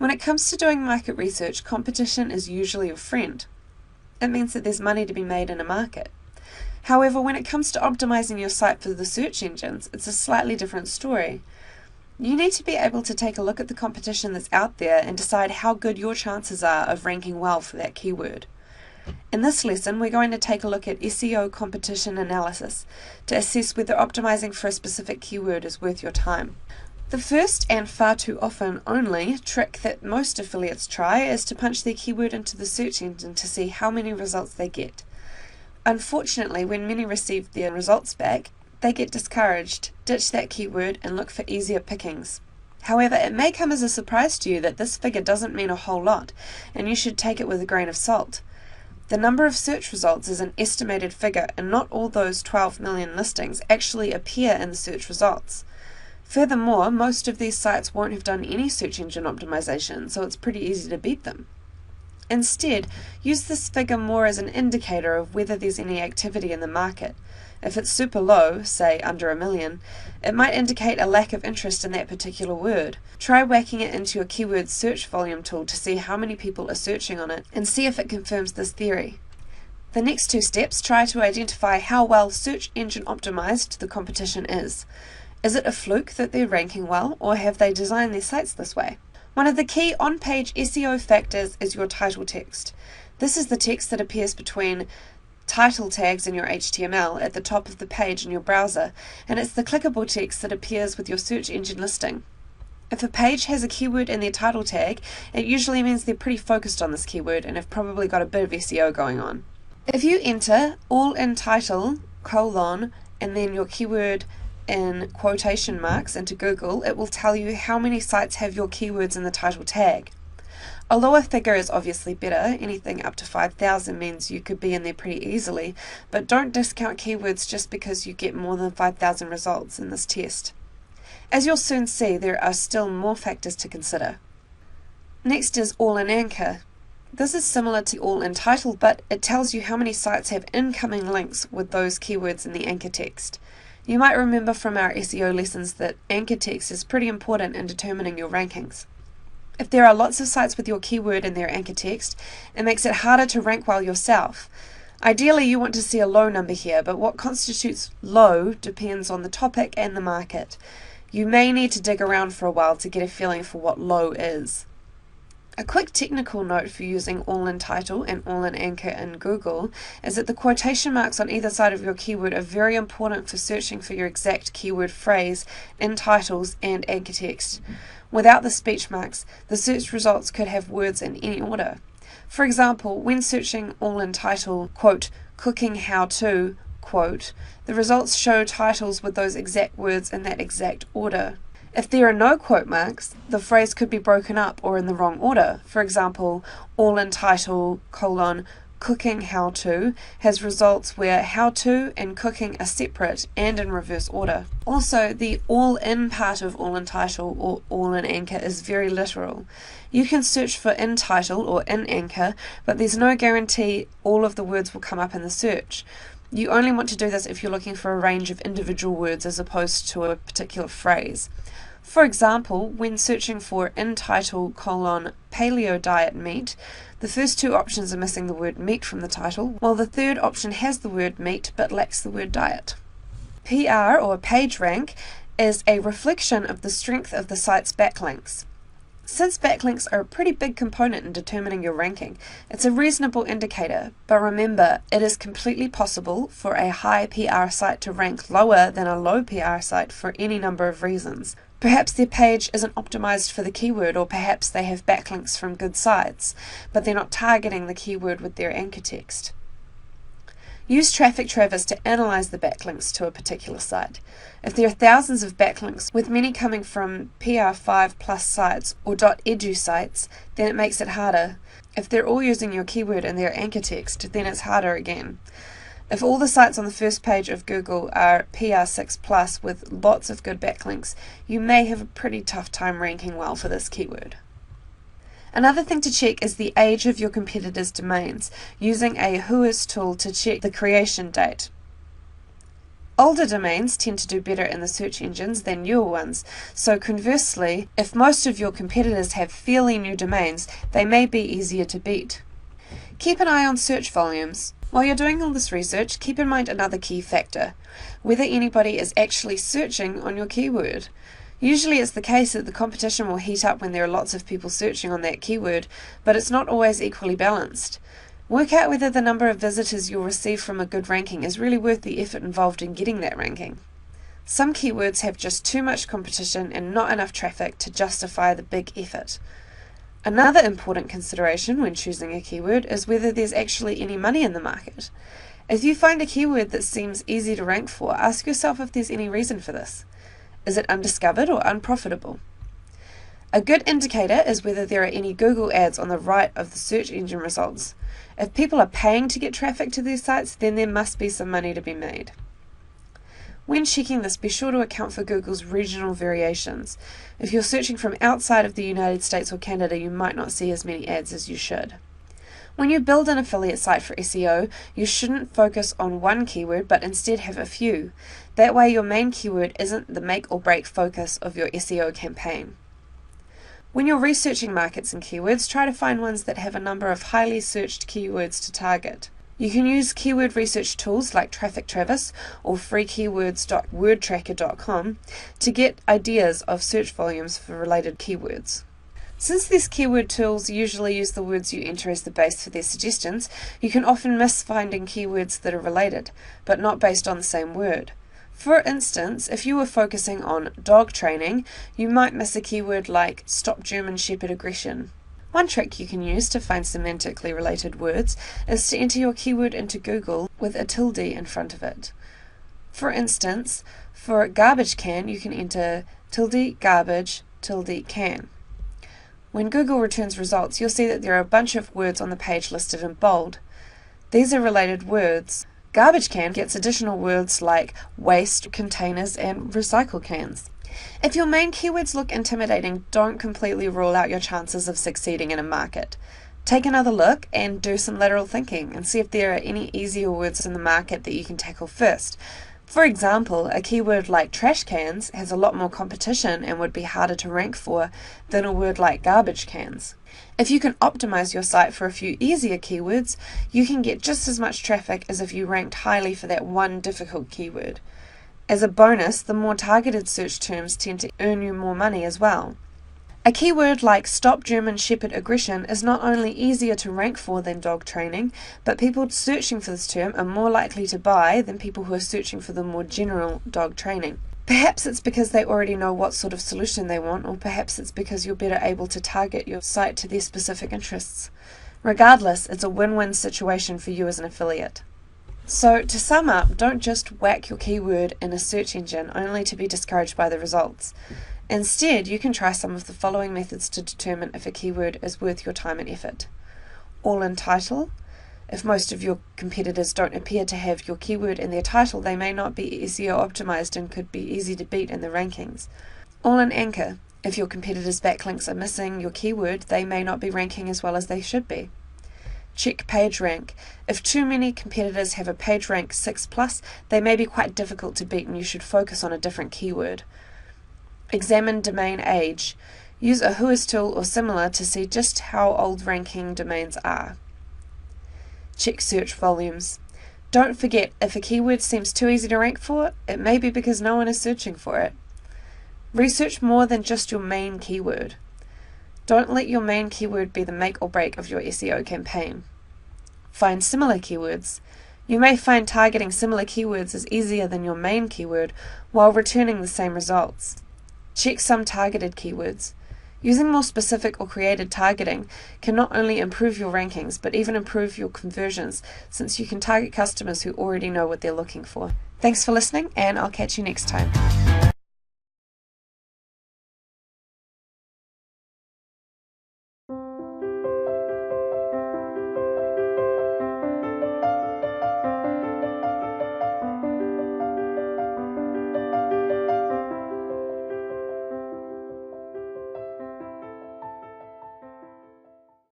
When it comes to doing market research, competition is usually your friend. It means that there's money to be made in a market. However, when it comes to optimizing your site for the search engines, it's a slightly different story. You need to be able to take a look at the competition that's out there and decide how good your chances are of ranking well for that keyword. In this lesson, we're going to take a look at SEO Competition Analysis to assess whether optimizing for a specific keyword is worth your time. The first, and far too often only, trick that most affiliates try is to punch their keyword into the search engine to see how many results they get. Unfortunately, when many receive their results back, they get discouraged, ditch that keyword, and look for easier pickings. However, it may come as a surprise to you that this figure doesn't mean a whole lot, and you should take it with a grain of salt. The number of search results is an estimated figure, and not all those 12 million listings actually appear in the search results. Furthermore, most of these sites won't have done any search engine optimization, so it's pretty easy to beat them. Instead, use this figure more as an indicator of whether there's any activity in the market. If it's super low, say under 1 million, it might indicate a lack of interest in that particular word. Try whacking it into your keyword search volume tool to see how many people are searching on it and see if it confirms this theory. The next two steps try to identify how well search engine optimized the competition is. Is it a fluke that they're ranking well, or have they designed their sites this way? One of the key on-page SEO factors is your title text. This is the text that appears between title tags in your HTML at the top of the page in your browser, and it's the clickable text that appears with your search engine listing. If a page has a keyword in their title tag, it usually means they're pretty focused on this keyword and have probably got a bit of SEO going on. If you enter allintitle, and then your keyword in quotation marks into Google, it will tell you how many sites have your keywords in the title tag. A lower figure is obviously better. Anything up to 5,000 means you could be in there pretty easily, but don't discount keywords just because you get more than 5,000 results in this test. As you'll soon see, there are still more factors to consider. Next is all-in-anchor. This is similar to all-in-title, but it tells you how many sites have incoming links with those keywords in the anchor text. You might remember from our SEO lessons that anchor text is pretty important in determining your rankings. If there are lots of sites with your keyword in their anchor text, it makes it harder to rank well yourself. Ideally, you want to see a low number here, but what constitutes low depends on the topic and the market. You may need to dig around for a while to get a feeling for what low is. A quick technical note for using all-in-title and all-in-anchor in Google is that the quotation marks on either side of your keyword are very important for searching for your exact keyword phrase in titles and anchor text. Without the speech marks, the search results could have words in any order. For example, when searching all-in-title, quote, cooking how-to, quote, the results show titles with those exact words in that exact order. If there are no quote marks, the phrase could be broken up or in the wrong order. For example, all-in-title, cooking how-to has results where how-to and cooking are separate and in reverse order. Also, the all-in part of all-in-title or all-in-anchor is very literal. You can search for in-title or in-anchor, but there's no guarantee all of the words will come up in the search. You only want to do this if you're looking for a range of individual words as opposed to a particular phrase. For example, when searching for in-title paleo diet meat, the first two options are missing the word meat from the title, while the third option has the word meat but lacks the word diet. PR, or page rank, is a reflection of the strength of the site's backlinks. Since backlinks are a pretty big component in determining your ranking, it's a reasonable indicator, but remember, it is completely possible for a high PR site to rank lower than a low PR site for any number of reasons. Perhaps their page isn't optimized for the keyword, or perhaps they have backlinks from good sites, but they're not targeting the keyword with their anchor text. Use Traffic Travis to analyze the backlinks to a particular site. If there are thousands of backlinks, with many coming from PR5 plus sites or .edu sites, then it makes it harder. If they're all using your keyword in their anchor text, then it's harder again. If all the sites on the first page of Google are PR6 plus with lots of good backlinks, you may have a pretty tough time ranking well for this keyword. Another thing to check is the age of your competitors' domains, using a Whois tool to check the creation date. Older domains tend to do better in the search engines than newer ones, so conversely, if most of your competitors have fairly new domains, they may be easier to beat. Keep an eye on search volumes. While you're doing all this research, keep in mind another key factor: whether anybody is actually searching on your keyword. Usually it's the case that the competition will heat up when there are lots of people searching on that keyword, but it's not always equally balanced. Work out whether the number of visitors you'll receive from a good ranking is really worth the effort involved in getting that ranking. Some keywords have just too much competition and not enough traffic to justify the big effort. Another important consideration when choosing a keyword is whether there's actually any money in the market. If you find a keyword that seems easy to rank for, ask yourself if there's any reason for this. Is it undiscovered or unprofitable? A good indicator is whether there are any Google ads on the right of the search engine results. If people are paying to get traffic to their sites, then there must be some money to be made. When checking this, be sure to account for Google's regional variations. If you're searching from outside of the United States or Canada, you might not see as many ads as you should. When you build an affiliate site for SEO, you shouldn't focus on one keyword, but instead have a few. That way your main keyword isn't the make or break focus of your SEO campaign. When you're researching markets and keywords, try to find ones that have a number of highly searched keywords to target. You can use keyword research tools like Traffic Travis or freekeywords.wordtracker.com to get ideas of search volumes for related keywords. Since these keyword tools usually use the words you enter as the base for their suggestions, you can often miss finding keywords that are related, but not based on the same word. For instance, if you were focusing on dog training, you might miss a keyword like stop German Shepherd aggression. One trick you can use to find semantically related words is to enter your keyword into Google with a tilde in front of it. For instance, for garbage can, you can enter tilde garbage tilde can. When Google returns results, you'll see that there are a bunch of words on the page listed in bold. These are related words. Garbage can gets additional words like waste, containers, and recycle cans. If your main keywords look intimidating, don't completely rule out your chances of succeeding in a market. Take another look and do some lateral thinking and see if there are any easier words in the market that you can tackle first. For example, a keyword like trash cans has a lot more competition and would be harder to rank for than a word like garbage cans. If you can optimize your site for a few easier keywords, you can get just as much traffic as if you ranked highly for that one difficult keyword. As a bonus, the more targeted search terms tend to earn you more money as well. A keyword like stop German Shepherd aggression is not only easier to rank for than dog training, but people searching for this term are more likely to buy than people who are searching for the more general dog training. Perhaps it's because they already know what sort of solution they want, or perhaps it's because you're better able to target your site to their specific interests. Regardless, it's a win-win situation for you as an affiliate. So, to sum up, don't just whack your keyword in a search engine only to be discouraged by the results. Instead, you can try some of the following methods to determine if a keyword is worth your time and effort. Allintitle. If most of your competitors don't appear to have your keyword in their title, they may not be SEO optimized and could be easy to beat in the rankings. All-in-anchor. If your competitors' backlinks are missing your keyword, they may not be ranking as well as they should be. Check page rank. If too many competitors have a page rank 6+, they may be quite difficult to beat and you should focus on a different keyword. Examine domain age. Use a Whois tool or similar to see just how old ranking domains are. Check search volumes. Don't forget, if a keyword seems too easy to rank for, it may be because no one is searching for it. Research more than just your main keyword. Don't let your main keyword be the make or break of your SEO campaign. Find similar keywords. You may find targeting similar keywords is easier than your main keyword while returning the same results. Check some targeted keywords. Using more specific or created targeting can not only improve your rankings, but even improve your conversions, since you can target customers who already know what they're looking for. Thanks for listening, and I'll catch you next time.